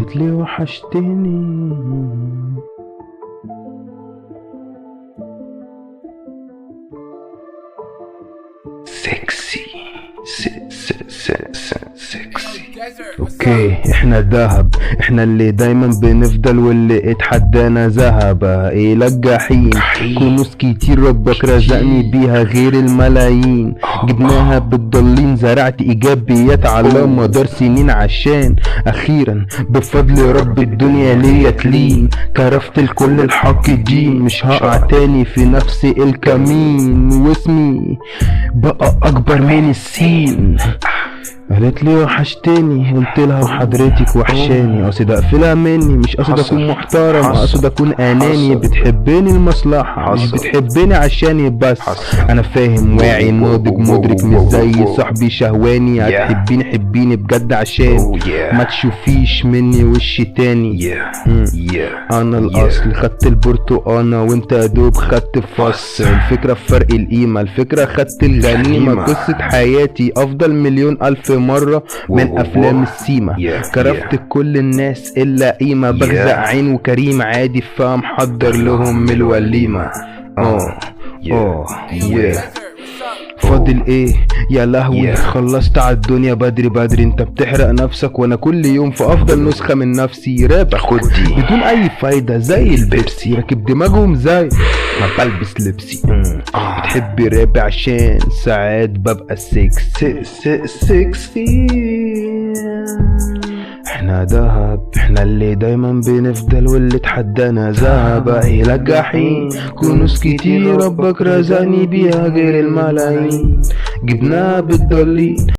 قالت لي وحشتني. سكسي سكسي. اوكي احنا دهب، احنا اللي دايما بنفضل واللي اتحدانا ذهب الى الجحيم. كنوز كتير ربك رزقني بيها غير الملايين، جبناها بالضالين، زرعت ايجابيات على مدار سنين عشان اخيرا بفضل رب الدنيا ليا تلين. كرفت لكل الحاقدين، مش هقع تاني في نفس الكمين، واسمي بقى اكبر من السين. قالت لي وحشتني، قلت لها وحضرتك وحشاني. قصد اقفلها مني، مش قصد اكون محترم، قصد اكون اناني. بتحبني المصلحة مش بتحبني عشاني بس. انا فاهم واعي ناضج مدرك، مش زي صاحبي شهواني. هتحبيني حبيني بجد عشان ما تشوفيش مني وش تاني. انا الاصل، خدت البرتقانة وانت يا دوب خدت فص. الفكرة في فرق القيمة، الفكرة خدت الغنيمة. قصة حياتي افضل مليون الف مرة من افلام السيما. كرفت كل الناس الا قيمة، بغزق عين وكريم عادي فمحضر لهم الوليمة. فاضل ايه يا لهوي؟ خلصت على الدنيا بدري بدري. انت بتحرق نفسك وانا كل يوم في افضل نسخة من نفسي. راب بدون اي فايدة زي البيبسي، راكب دماغهم زي ما بلبس لبسي. بتحبي راب عشان ساعات ببقى سكسي. احنا دهب، احنا اللي دايما بنفضل واللي اتحدانا ذهب الى الجحيم. كنوز كتير ربك رزقني بيها غير الملايين، جبناها بالضالين.